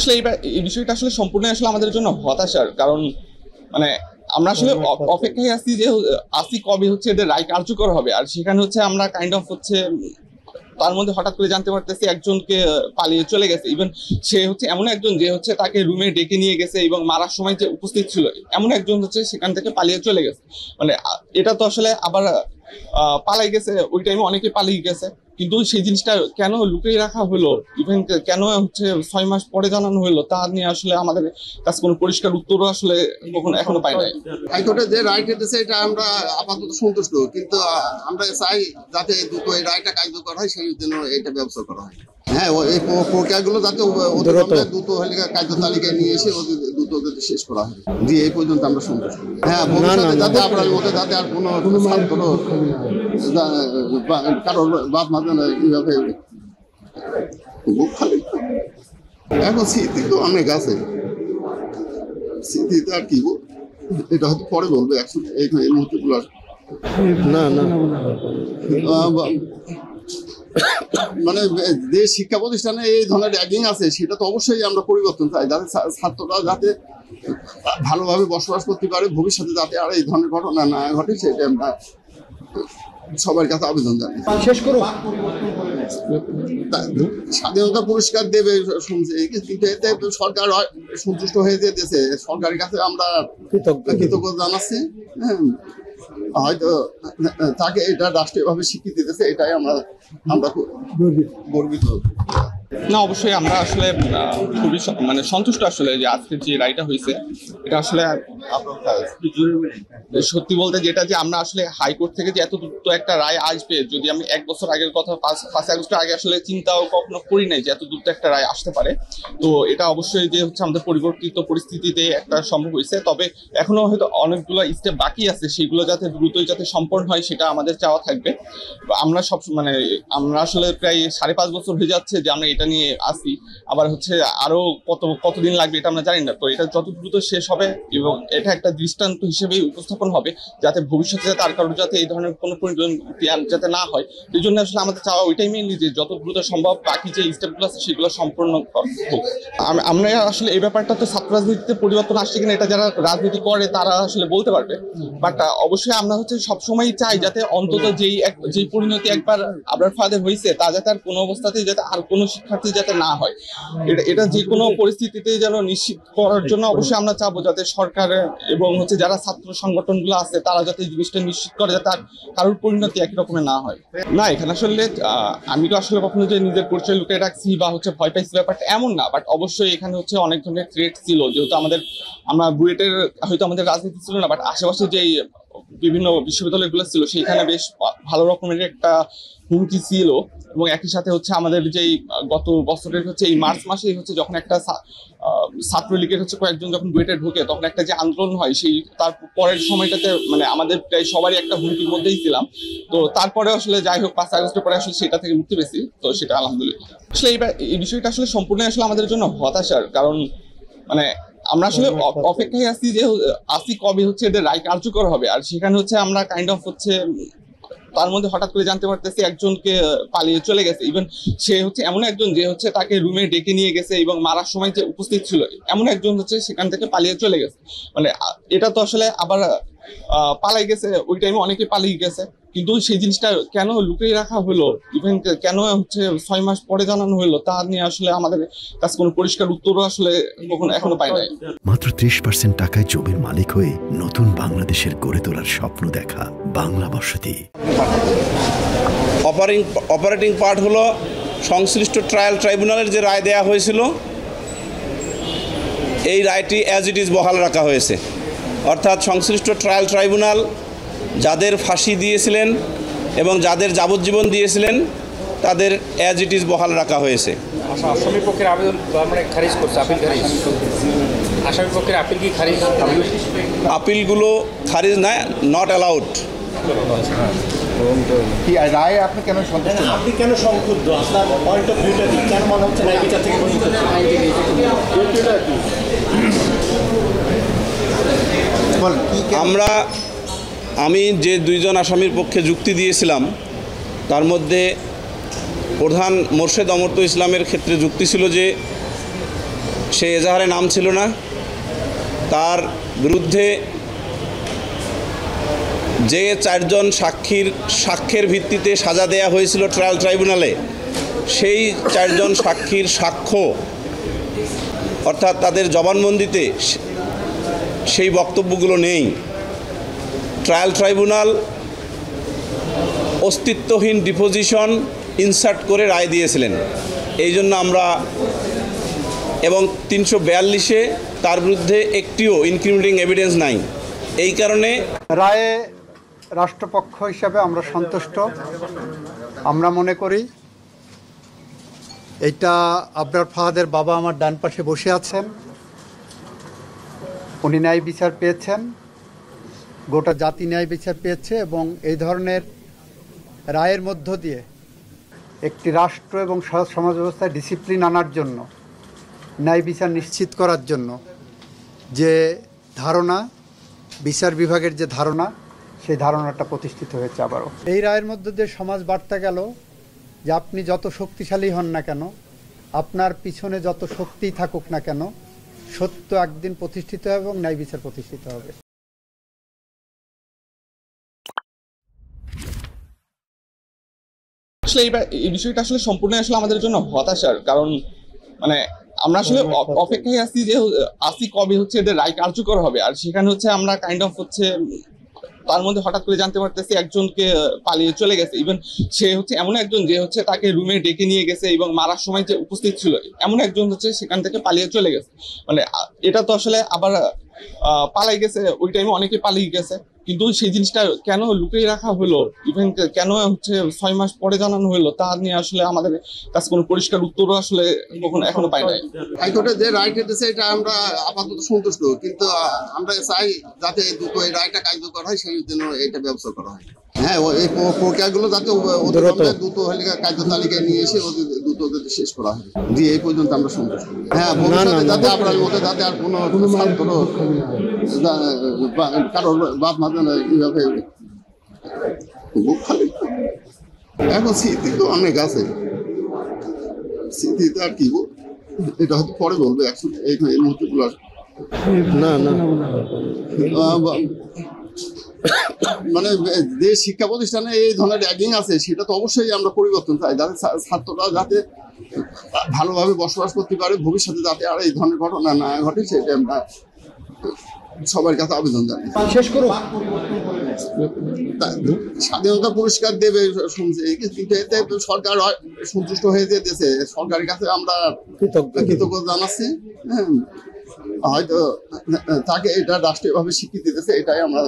আসলে এই বিষয়টা আসলে সম্পূর্ণ আসলে আমাদের জন্য হতাশার, কারণ মানে আমরা আসলে অপেক্ষায় আছি যে কবে হচ্ছে এদের রায় কার্যকর হবে। আর সেখানে হচ্ছে আমরা কাইন্ড অফ হচ্ছে তার মধ্যে হঠাৎ করে জানতে পারতেছি একজনকে পালিয়ে চলে গেছে। ইভেন সে হচ্ছে এমন একজন যে হচ্ছে তাকে রুমে ডেকে নিয়ে গেছে এবং মারার সময় যে উপস্থিত ছিল এমন একজন হচ্ছে সেখান থেকে পালিয়ে চলে গেছে। মানে এটা তো আসলে আবার পালাই গেছে, ওই টাইমে অনেকে পালিয়ে গেছে, কিন্তু সেই জিনিসটা কেন লুকিয়ে রাখা হলো, ইভেন কেন হচ্ছে 6 মাস পরে জানানো হলো, তা নিয়ে আসলে আমাদের কাছে কোনো পরিষ্কার উত্তরও আসলে এখনো পাই নাই। হাইকোর্টে যে রায় দিতেছে এটা আমরা আপাতত সন্তুষ্ট, কিন্তু আমরা চাই যাতে দ্রুত এই রায়টা কার্যকর হয়, সেই জন্য এটা ব্যবস্থা করা হয়। হ্যাঁ, এই প্রক্রিয়াগুলো যাতে দ্রুত কার্য তালিকায় নিয়ে এসে দ্রুত শেষ করা হয়। জি, এই পর্যন্ত আমরা সন্তুষ্ট। হ্যাঁ, ভবিষ্যতে যাতে আপনার মধ্যে যাতে আর কোনো কারোর বাপ মা এইভাবে বুক খালি। এখন স্মৃতি তো অনেক আছে, স্মৃতিতে আর কি এটা হয়তো পরে বলবে, এইখানে এই মুহূর্তে বলার না। মানে যে শিক্ষা প্রতিষ্ঠানে এই ধরনের র্যাগিং আছে সেটা তো অবশ্যই আমরা পরিবর্তন চাই, যাতে ছাত্ররা যাতে ভালোভাবে বসবাস করতে পারে, ভবিষ্যতে যাতে আর এই ধরনের ঘটনা না ঘটে সেটা আমরা সবার কাছে আবেদন জানাই। শেষ করো। স্বাধীনতা পুরস্কার দেবে শুনছে, কিন্তু এতে সরকার সন্তুষ্ট হয়ে যেতেছে। সরকারের কাছে আমরা কৃতজ্ঞতা জানাচ্ছি। হ্যাঁ, হয়তো তাকে এটা রাষ্ট্রীয়ভাবে স্বীকৃতি দিতেছে, এটাই আমরা গর্বিত। না, অবশ্যই আমরা আসলে খুবই সন্তুষ্ট আসলে যে আজকে যে রায়টা হয়েছে এটা আসলে সত্যি বলতে যেটা যে আমরা আসলে হাইকোর্ট থেকে যে এত দ্রুত একটা রায় আসবে, যদি আমি 1 বছর আগের কথা 5 আগস্টের আগে আসলে চিন্তাও কখনো করি নাই যে এত দ্রুত একটা রায় আসতে পারে। তো এটা অবশ্যই যে হচ্ছে আমাদের পরিবর্তিত পরিস্থিতিতে একটা সম্ভব হয়েছে। তবে এখনো হয়তো অনেকগুলো স্টেপ বাকি আছে, সেগুলো যাতে দ্রুতই যাতে সম্পন্ন হয় সেটা আমাদের চাওয়া থাকবে। আমরা আমরা আসলে প্রায় 5.5 বছর হয়ে যাচ্ছে যে আমরা এটা নিয়ে আসি, আবার হচ্ছে আরো কতদিন লাগবে এটা আমরা জানি না। তো এটা যত দ্রুত শেষ হবে এবং এটা একটা দৃষ্টান্ত হিসেবে উপস্থাপন হবে, যাতে ভবিষ্যতে যাতে আর কারোর যাতে এই ধরনের কোনো পরিণতি যাতে না হয়। এই জন্য আসলে আমাদের চাওয়া ওইটাই মেনলি যে যত দ্রুত সম্ভব বাকি যে স্টেপগুলো আছে সেগুলো সম্পূর্ণ হোক। আমরা আসলে এই ব্যাপারটা তো ছাত্র রাজনীতিতে পরিবর্তন আসছে কিনা এটা যারা রাজনীতি করে তারা আসলে বলতে পারবে, বাট অবশ্যই আমরা হচ্ছে সবসময় চাই যাতে অন্তত যেই পরিণতি একবার আবরার ফাদের হয়েছে তা যাতে আর কোনো অবস্থাতেই যাতে আর কোনো শিক্ষার্থী যাতে না হয়। এটা যে কোনো পরিস্থিতিতে যেন নিশ্চিত করার জন্য অবশ্যই আমরা চাবো যাতে সরকার এবং হচ্ছে যারা ছাত্র সংগঠনগুলো আছে তারা যাতে এই জিনিসটা নিশ্চিত করে যাতে আর কারোর পরিণতি একই রকমের না হয়। না, এখানে আসলে আমি তো আসলে কখনো যে নিজের পরিচয় লুকিয়ে রাখছি বা হচ্ছে ভয় পাইছি ব্যাপারটা এমন না, বাট অবশ্যই এখানে হচ্ছে অনেক ধরনের থ্রেট ছিল, যেহেতু আমরা বুয়েটের হয়তো আমাদের রাজনীতি ছিল না, বাট আশেপাশে যেই বিভিন্ন বিশ্ববিদ্যালয়গুলো ছিল সেইখানে বেশ ভালো রকমের একটা হুমকি ছিল। এবং একই সাথে হচ্ছে আমাদের যেই গত বছরের হচ্ছে এই মার্চ মাসে হচ্ছে যখন একটা ছাত্রলীগের হচ্ছে কয়েকজন যখন বুয়েটে ঢোকে তখন একটা যে আন্দোলন হয় সেই তার পরের সময়টাতে আমাদের প্রায় সবারই একটা হুমকির মধ্যেই ছিলাম। তো তারপরে আসলে যাই হোক 5 আগস্টের পরে আসলে সেটা থেকে মুক্তি পেয়েছি, তো সেটা আলহামদুলিল্লাহ। আসলে এই বিষয়টা আসলে সম্পূর্ণ আসলে আমাদের জন্য হতাশার, কারণ আমরা আসলে অপেক্ষায় আছি যে কবে হচ্ছে এদের রায় কার্যকর হবে। আর সেখানে হচ্ছে আমরা কাইন্ড অফ হচ্ছে তার মধ্যে হঠাৎ করে জানতে পারতেছি একজনকে পালিয়ে চলে গেছে। ইভেন সে হচ্ছে এমন একজন যে হচ্ছে তাকে রুমে ডেকে নিয়ে গেছে এবং মারার সময় যে উপস্থিত ছিল এমন একজন হচ্ছে সেখান থেকে পালিয়ে চলে গেছে। এটা তো আসলে আবার পালাই গেছে, ওই টাইমে অনেকে পালিয়ে গেছে, কিন্তু সেই জিনিসটা কেন লুকিয়ে রাখা হলো, ইভেন কেন হচ্ছে 6 মাস পরে জানানো হলো, তা নিয়ে আসলে আমাদের কাছে কোনো পরিষ্কার উত্তরও আসলে এখনো পাই নাই। মাত্র 30% টাকায় জমির মালিক হয়ে নতুন বাংলাদেশের গড়ে তোলার স্বপ্ন দেখা বাংলা বসতি। অপারেটিং পার্ট হলো সংশ্লিষ্ট ট্রায়াল ট্রাইব্যুনালের যে রায় দেয়া হয়েছিল এই রায়টি অ্যাজ ইট ইজ বহাল রাখা হয়েছে, অর্থাৎ সংশ্লিষ্ট ট্রায়াল ট্রাইব্যুনাল যাদের ফাঁসি দিয়েছিলেন এবং যাদের যাবজ্জীবন দিয়েছিলেন তাদের অ্যাজ ইট ইজ বহাল রাখা হয়েছে। আসামি পক্ষের আবেদন খারিজ করছে, আপিল খারিজ। আসামি পক্ষের আপিল কি খারিজ? আপিলগুলো খারিজ না, নট অ্যালাউড। কি রায় আপনি কেন সন্তুষ্ট? আপনি কেন সংক্ষুব্ধ? আপনার পয়েন্ট অফ ভিউটা কি? কেন মনে হচ্ছে ন্যায় বিচার থেকে বঞ্চিত? আমি যে 2 জন আসামির পক্ষে যুক্তি দিয়েছিলাম তার মধ্যে প্রধান মোর্শেদ অমর্ত্য ইসলামের ক্ষেত্রে যুক্তি ছিল যে সে এজাহারে নাম ছিল না, তার বিরুদ্ধে যে 4 জন সাক্ষ্যের ভিত্তিতে সাজা দেয়া হয়েছিল ট্রায়াল ট্রাইব্যুনালে, সেই 4 জন সাক্ষীর সাক্ষ্য অর্থাৎ তাদের জবানবন্দিতে সেই বক্তব্যগুলো নেই। ট্রায়াল ট্রাইব্যুনাল অস্তিত্বহীন ডিপোজিশন ইনসার্ট করে রায় দিয়েছিলেন। এই জন্য আমরা এবং 342-এ তার বিরুদ্ধে একটিও ইনক্রিমিনেটিং এভিডেন্স নাই। এই কারণে রায়ে রাষ্ট্রপক্ষ হিসাবে আমরা সন্তুষ্ট। আমরা মনে করি এটা আবরার ফাহাদের বাবা আমার ডান পাশে বসে আছেন, উনি ন্যায় বিচার পেয়েছেন, গোটা জাতি ন্যায় বিচার পেয়েছে এবং এই ধরনের রায়ের মধ্য দিয়ে একটি রাষ্ট্র এবং সমাজ ব্যবস্থায় ডিসিপ্লিন আনার জন্য, ন্যায় বিচার নিশ্চিত করার জন্য যে ধারণা, বিচার বিভাগের যে ধারণা, সেই ধারণাটা প্রতিষ্ঠিত হয়েছে আবারও। এই রায়ের মধ্য দিয়ে সমাজ বার্তা গেল যে আপনি যত শক্তিশালী হন না কেন, আপনার পিছনে যত শক্তিই থাকুক না কেন, সত্য একদিন প্রতিষ্ঠিত হবে এবং ন্যায় বিচার প্রতিষ্ঠিত হবে। আসলে এই বিষয়টা আসলে সম্পূর্ণ আসলে আমাদের জন্য হতাশার, কারণ মানে আমরা আসলে অপেক্ষায় আছি কবে হচ্ছে এদের রায় কার্যকর হবে। আর সেখানে হচ্ছে আমরা কাইন্ড অফ হচ্ছে তার মধ্যে হঠাৎ করে জানতে পারতেছি একজনকে পালিয়ে চলে গেছে। ইভেন সে হচ্ছে এমন একজন যে হচ্ছে তাকে রুমে ডেকে নিয়ে গেছে এবং মারার সময় যে উপস্থিত ছিল এমন একজন হচ্ছে সেখান থেকে পালিয়ে চলে গেছে। মানে এটা তো আসলে আবার পালাই গেছে, ওই টাইমে অনেকে পালিয়ে গেছে, কিন্তু সেই জিনিসটা কেন লুকিয়ে রাখা হলো, ইভেন কেন হচ্ছে 6 মাস পরে জানানো হলো, তা নিয়ে আসলে আমাদের কাছে কোনো পরিষ্কার উত্তরও আসলে এখনো পাই নাই। হাইকোর্টে যে রায় দিয়েছে এটা আমরা আপাতত সন্তুষ্ট, কিন্তু আমরা চাই যাতে দ্রুত এই রায়টা কার্যকর হয়, সেই জন্য এটা ব্যবস্থা করা হয়। হ্যাঁ, এই প্রক্রিয়াগুলো যাতে দ্রুত কার্য তালিকায় নিয়ে এসে দ্রুত যাতে শেষ করা হয়। জি, এই পর্যন্ত আমরা সন্তুষ্ট। হ্যাঁ, ভবিষ্যতে যাতে আপনার মধ্যে যাতে আর কোনো ছাত্র কারোর বাপ মা এইভাবে এখন স্মৃতি তো অনেক আছে, স্মৃতিতে আর কি এটা হয়তো পরে বলবে, এই মুহূর্তে না মানে যে শিক্ষা প্রতিষ্ঠানে এই ধরনের র্যাগিং আছে সেটা তো অবশ্যই আমরা পরিবর্তন চাই, যাতে ছাত্ররা যাতে ভালোভাবে বসবাস করতে পারে, ভবিষ্যতে যাতে আর এই ধরনের ঘটনা না ঘটে সেটা আমরা সবার কাছে আবেদন জানাই। শেষ করুন, স্বাধীনতা পুরস্কার দেবে শুনছি, কিন্তু এতে সরকার সন্তুষ্ট হয়ে যেতেছে, সরকারের কাছে আমরা কৃতজ্ঞতা জানাচ্ছি। হ্যাঁ, হয়তো তাকে এটা রাষ্ট্রীয়ভাবে স্বীকৃতি দিতেছে, এটাই আমরা